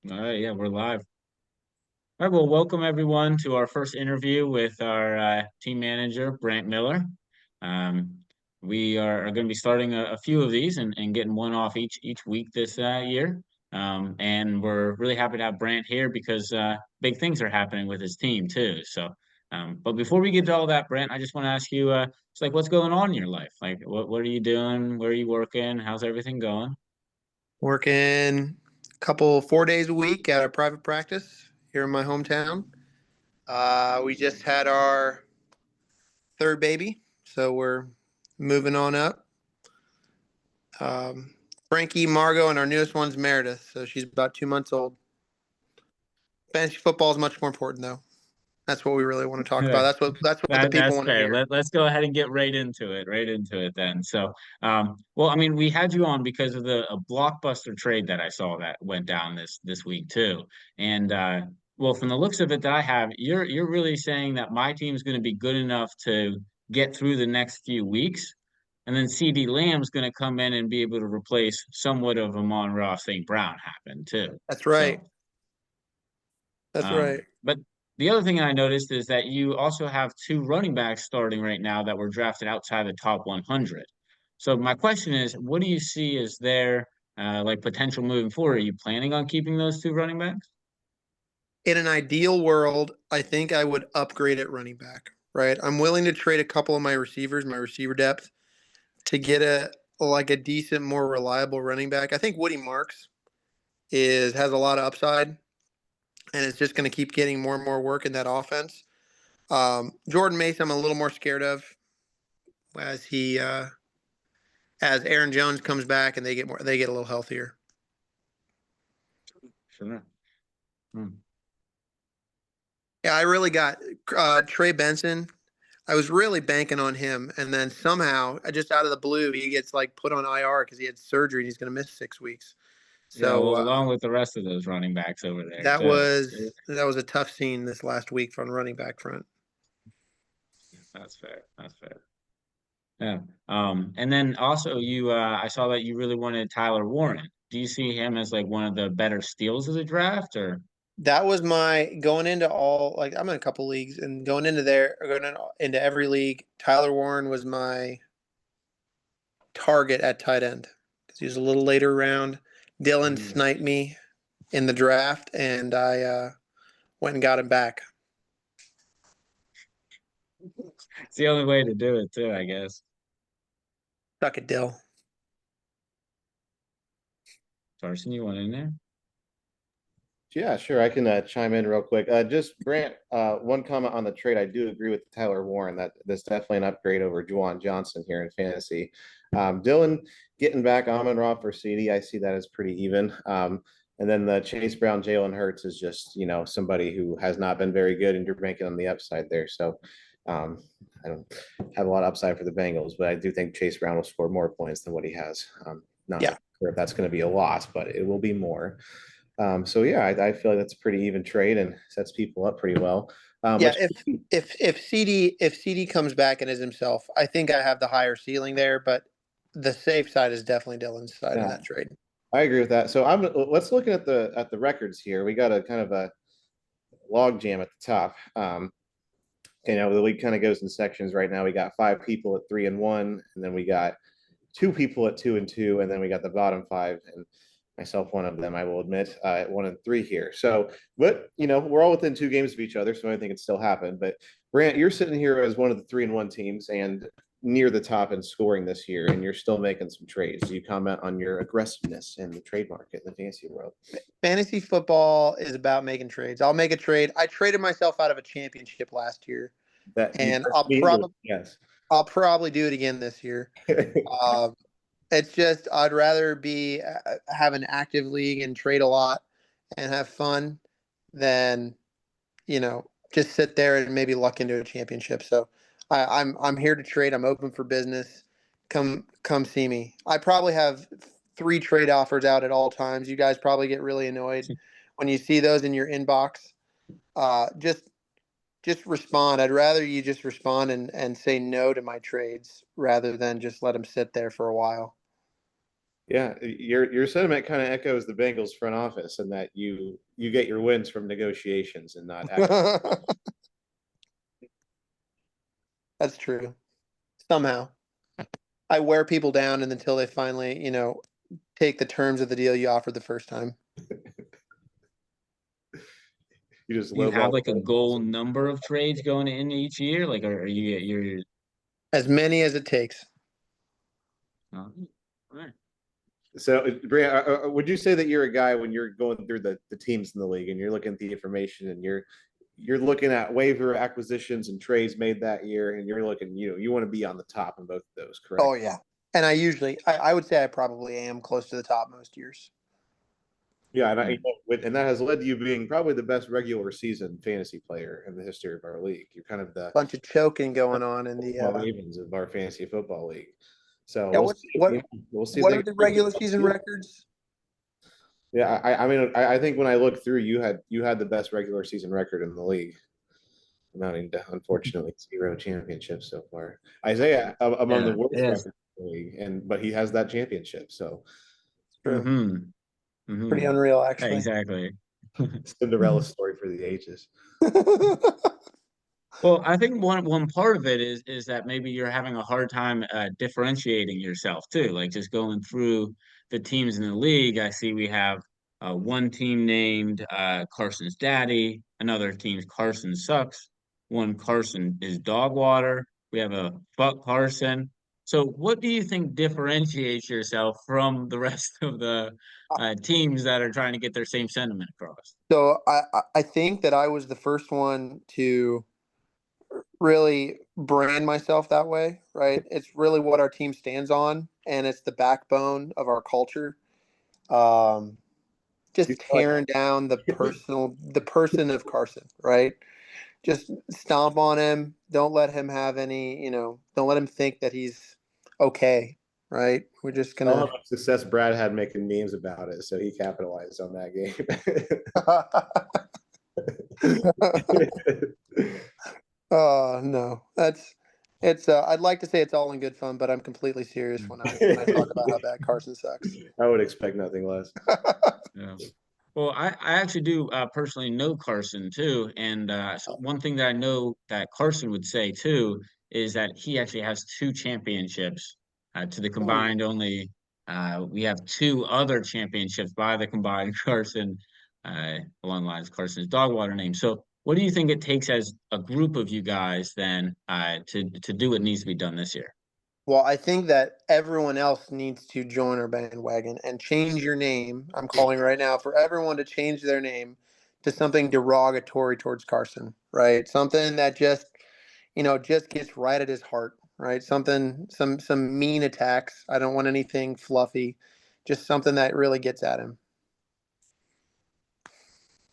All right, yeah, we're live. All right, well, welcome everyone to our first interview with our team manager, Brandt Miller. Um, we are going to be starting a few of these and getting one off each week this year. And we're really happy to have Brandt here because big things are happening with his team too. But before we get to all that, Brandt, I just want to ask you, it's like, what's going on in your life? Like, what are you doing? Where are you working? How's everything going? Working a couple 4 days a week at a private practice here in my hometown. We just had our third baby, so we're moving on up. Um, Frankie, Margot, and our newest one's Meredith, so she's about 2 months old. Fantasy football is much more important, though. That's what we really want to talk about. That's what the people That's want to fair. hear. Let's go ahead and get right into it then. Well, I mean, we had you on because of the a blockbuster trade that I saw that went down this week too. And well, from the looks of it that I have, you're really saying that my team's going to be good enough to get through the next few weeks, and then CD Lamb's going to come in and be able to replace somewhat of Amon-Ra St. Brown happened too. That's right. So That's right. but the other thing I noticed is that you also have two running backs starting right now that were drafted outside the top 100. So my question is, what do you see as their like potential moving forward? Are you planning on keeping those two running backs? In an ideal world, I think I would upgrade at running back, right? I'm willing to trade a couple of my receivers, my receiver depth, to get a decent, more reliable running back. I think Woody Marks is has a lot of upside, and it's just going to keep getting more and more work in that offense. Jordan Mason, I'm a little more scared of as he as Aaron Jones comes back and they get a little healthier. Sure. Hmm. Yeah, I really got Trey Benson. I was really banking on him, and then somehow, just out of the blue, he gets like put on IR because he had surgery and he's going to miss 6 weeks. Yeah, So well, along with the rest of those running backs over there that too. was a tough scene this last week from running back front. That's fair. That's fair. Yeah. And then also I saw that you really wanted Tyler Warren. Do you see him as like one of the better steals of the draft or? That was my going into all like I'm in a couple leagues and going into there or into every league. Tyler Warren was my target at tight end because he was a little later round. Dylan Mm. sniped me in the draft, and I went and got him back. It's the only way to do it too, I guess. Suck it, Dill. Carson, you want in there? Yeah, sure. I can chime in real quick. Just Grant, one comment on the trade. I do agree with Tyler Warren that that's definitely an upgrade over Juwan Johnson here in fantasy. Dylan getting back Amon-Ra for CD, I see that as pretty even. And then the Chase Brown, Jalen Hurts is just somebody who has not been very good, and you're banking on the upside there. So um, I don't have a lot of upside for the Bengals, but I do think Chase Brown will score more points than what he has. Not Yeah, sure if that's going to be a loss, but it will be more. So yeah, I feel like that's a pretty even trade and sets people up pretty well. yeah. Which If CD comes back and is himself, I think I have the higher ceiling there. But the safe side is definitely Dylan's side in yeah, that trade. I agree with that. So I'm let's look at the records here. We got a kind of a log jam at the top. The league kind of goes in sections right now. We got five people at 3-1, and then we got two people at 2-2, and then we got the bottom five, and myself one of them, I will admit, at 1-3 here. So, but we're all within two games of each other, so I think it still happened. But Brant, you're sitting here as one of the 3-1 teams and near the top in scoring this year, and you're still making some trades. Do you comment on your aggressiveness in the trade market in the fantasy world? Fantasy football is about making trades. I'll make a trade. I traded myself out of a championship last year, That you and trust me? Yes. I'll probably do it again this year. Um, it's just I'd rather be have an active league and trade a lot and have fun than just sit there and maybe luck into a championship. So I'm here to trade. I'm open for business. Come see me. I probably have three trade offers out at all times. You guys probably get really annoyed when you see those in your inbox. Just respond. I'd rather you just respond and say no to my trades rather than just let them sit there for a while. Yeah, your sentiment kind of echoes the Bengals front office, and that you get your wins from negotiations and not actually. That's true. Somehow. I wear people down and until they finally, take the terms of the deal you offered the first time. You just Do you have lowball like a them. goal number of trades going in each year? Like, are you you're As many as it takes. all right. So, Brian, would you say that you're a guy when you're going through the teams in the league and you're looking at the information and you're looking at waiver acquisitions and trades made that year, and you're looking, you want to be on the top in both of those, Oh correct? yeah. And I would say I probably am close to the top most years. Yeah, and Hmm. and that has led to you being probably the best regular season fantasy player in the history of our league. You're kind of the Bunch of choking going on in the Ravens of our fantasy football league. So yeah, we'll see. We'll see if what they are the regular season records? Yeah, I mean, I think when I looked through, you had the best regular season record in the league, amounting to unfortunately 0 championships so far. Isaiah among the Yeah, worst yes. records in the league, but he has that championship. So True. Mm-hmm. Pretty Mm-hmm. unreal Yeah, actually. exactly. Cinderella story for the ages. Well, I think one part of it is that maybe you're having a hard time differentiating yourself too. Like just going through the teams in the league, I see we have one team named Carson's Daddy, another team's Carson Sucks, one Carson is Dog Water. We have a Fuck Carson. So, what do you think differentiates yourself from the rest of the teams that are trying to get their same sentiment across? So I think that I was the first one to really brand myself that way, right? It's really what our team stands on, and it's the backbone of our culture. Um, You just feel like tearing down the person of Carson, right? Just stomp on him. Don't let him have any, don't let him think that he's okay, right? We're just how gonna. much success Brad had making memes about it, so he capitalized on that game. Oh no, that's it's. I'd like to say it's all in good fun, but I'm completely serious when I talk about how bad Carson sucks. I would expect nothing less. Yeah. Well, I actually do personally know Carson too, and so one thing that I know that Carson would say too is that he actually has two championships. To the Ooh. combined, only we have two other championships by the combined Carson, along the lines of Carson's dog water name. So, what do you think it takes as a group of you guys then to do what needs to be done this year? Well, I think that everyone else needs to join our bandwagon and change your name. I'm calling right now for everyone to change their name to something derogatory towards Carson, right? Something that just gets right at his heart, right? Something, some mean attacks. I don't want anything fluffy, just something that really gets at him.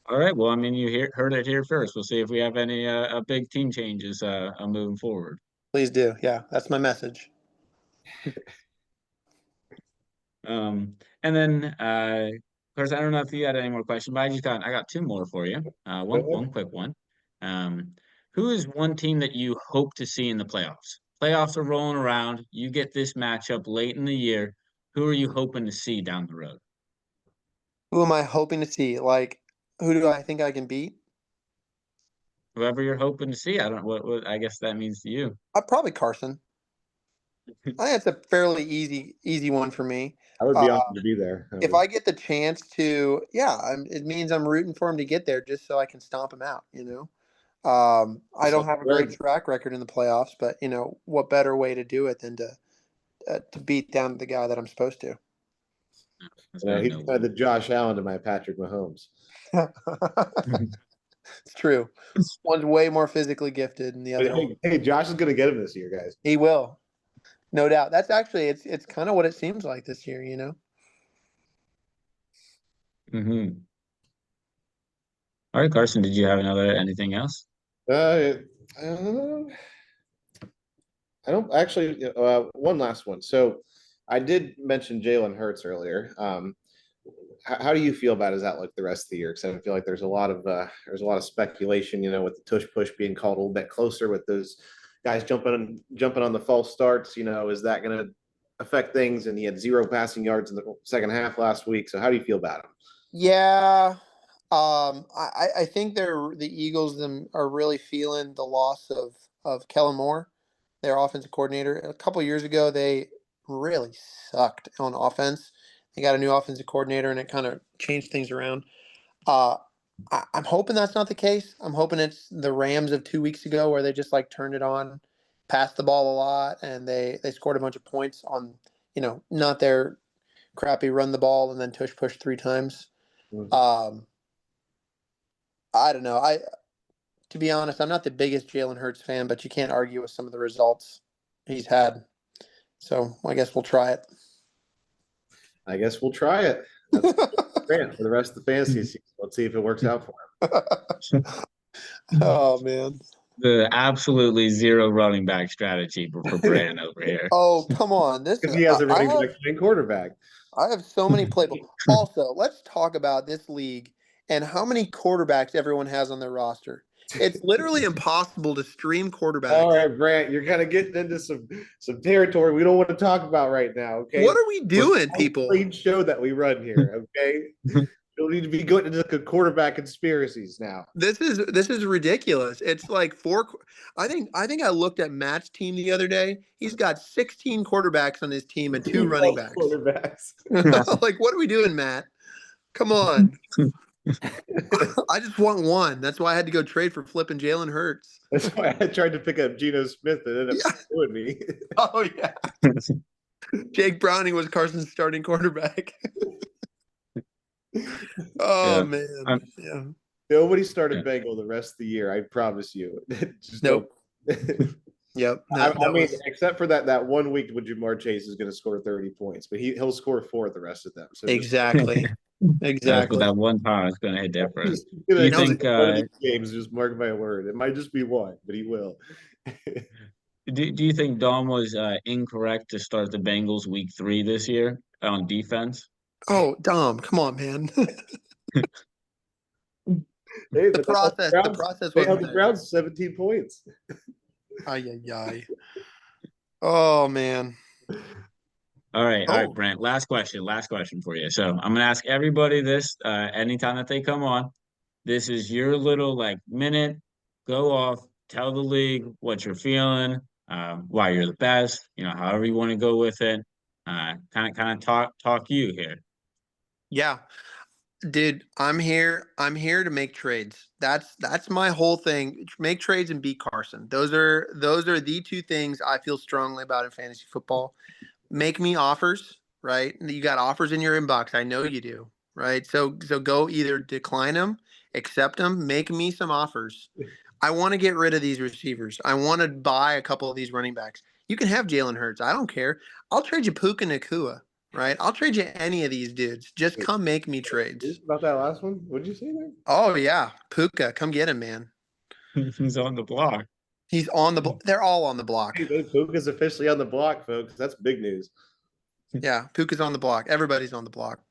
All right. Well, I mean, heard it here first. We'll see if we have any big team changes moving forward. Please do. Yeah, that's my message. And then, of course, I don't know if you had any more questions, but I got two more for you. One quick one. Um, who is one team that you hope to see in the playoffs? Playoffs are rolling around. You get this matchup late in the year. Who are you hoping to see down the road? Who am I hoping to see? Like, who do I think I can beat? Whoever you're hoping to see. I don't what I guess that means to you. Probably Carson. I think it's a fairly easy one for me. I would Uh, be honored to be there. if I get the chance to, yeah, it means I'm rooting for him to get there just so I can stomp him out. I So don't have a great Greg, track record in the playoffs, but what better way to do it than to beat down the guy that I'm supposed to? That's very he's kind of noble. the Josh Allen to my Patrick Mahomes. It's true. One's way more physically gifted, and the But other one hey, Josh is going to get him this year, guys. he will, no doubt. That's actually it's kind of what it seems like this year. Hmm. All right, Carson, did you have anything else? Uh, uh, I don't actually. One last one. So, I did mention Jalen Hurts earlier. How do you feel about his outlook the rest of the year? Because I feel like there's a lot of speculation. With the tush push being called a little bit closer with those guys jumping on the false starts. Is that going to affect things, and he had 0 passing yards in the second half last week. So how do you feel about him? Yeah. I think the Eagles are really feeling the loss of Kellen Moore, their offensive coordinator. A couple years ago, they really sucked on offense. They got a new offensive coordinator, and it kind of changed things around. Uh, I'm hoping that's not the case. I'm hoping it's the Rams of 2 weeks ago where they just like turned it on, passed the ball a lot, and they scored a bunch of points on, not their crappy run the ball and then tush push 3 times. Mhm. I don't know. To be honest, I'm not the biggest Jalen Hurts fan, but you can't argue with some of the results he's had. So I guess we'll try it. I guess we'll try it. That's Grant for the rest of the fantasy season. Let's see if it works out for him. Oh man. The absolutely zero running back strategy for Brandt over here. Oh come on! Because he has a running back and quarterback. I have so many playable. Also, let's talk about this league and how many quarterbacks everyone has on their roster. It's literally impossible to stream quarterbacks. All right, Brandt, you're kind of getting into some territory we don't want to talk about right now. Okay, What are we doing, people? Clean show that we run here. Okay, you don't need to be going into the quarterback conspiracies now. This is ridiculous. It's like 4. I think I looked at Matt's team the other day. He's got 16 quarterbacks on his team and 2 running backs. Quarterbacks. Like, what are we doing, Matt? Come on. I just want one. That's why I had to go trade for flipping Jalen Hurts. That's why I tried to pick up Geno Smith and ended up screwing me. Oh yeah. Jake Browning was Carson's starting quarterback. Oh man. Yeah. Nobody started Bengal the rest of the year. I promise you. Just nope. Yep. I mean, except for that 1 week when Jamar Chase is going to score 30 points, but he'll score 4 the rest of them. So exactly. Exactly. That one time it's going to hit different. Do you think one of these games? Just mark my word. It might just be one, but he will. Do you think Dom was incorrect to start the Bengals week 3 this year on defense? Oh, Dom, come on, man. Hey, the process they held the Browns 17 points. Ay. Oh man. All right, Brandt. Last question for you. So I'm gonna ask everybody this anytime that they come on. This is your little minute. Go off, tell the league what you're feeling, why you're the best. However you want to go with it. Kind of talk you here. Yeah. Dude, I'm here to make trades. That's my whole thing. Make trades and beat Carson. Those are the 2 things I feel strongly about in fantasy football. Make me offers, right? You got offers in your inbox. I know you do, right? So go either decline them, accept them, make me some offers. I want to get rid of these receivers. I want to buy a couple of these running backs. You can have Jalen Hurts. I don't care. I'll trade you Puka Nacua. Right, I'll trade you any of these dudes. Just come make me trades. About that last one, what did you say there? Oh yeah, Puka, come get him, man. He's on the block. He's on the block. They're all on the block. Hey, Puka's officially on the block, folks. That's big news. Yeah, Puka's on the block. Everybody's on the block.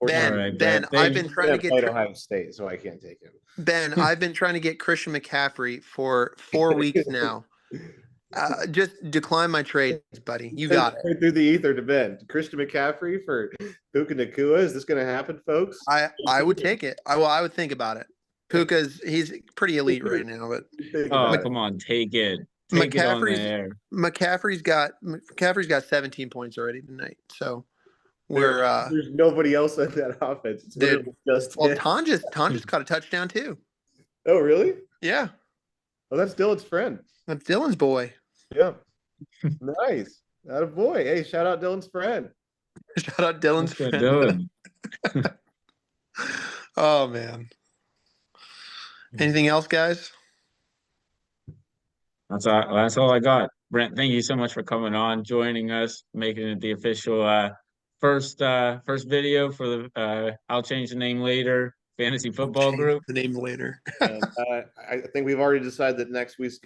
Ben, I've been trying to get Ohio State, so I can't take him. Ben, I've been trying to get Christian McCaffrey for 4 weeks now. Just decline my trades, buddy. You got it. Through the ether to Ben. Christian McCaffrey for Puka Nacua. Is this going to happen, folks? I would take it. I would think about it. He's pretty elite right now, but come on, take it. McCaffrey's got 17 points already tonight. So there's nobody else in that offense. It's Tonja's caught a touchdown too. Oh, really? Yeah. Oh, that's Dylan's friend. That's Dylan's boy. Yeah. Nice. That a boy. Hey, shout out Dylan's friend. Shout out Dylan's friend. Oh man. Anything else, guys? That's all I got. Brent, thank you so much for coming on, joining us, making it the official first video for the I'll change the name later fantasy football group. The name later. And, I think we've already decided that next week's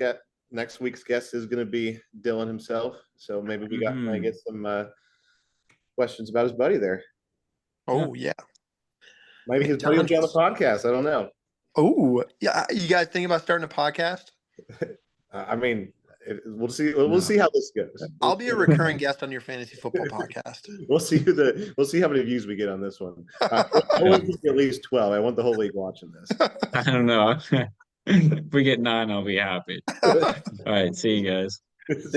guest is going to be Dylan himself. So maybe we might get some questions about his buddy there. Oh yeah. Maybe his buddy will be on the podcast. I don't know. Oh yeah. You guys think about starting a podcast? I mean, We'll see. We'll see how this goes. I'll be a recurring guest on your fantasy football podcast. We'll see how many views we get on this one. I want at least 12. I want the whole league watching this. I don't know. If we get 9, I'll be happy. All right, see you guys.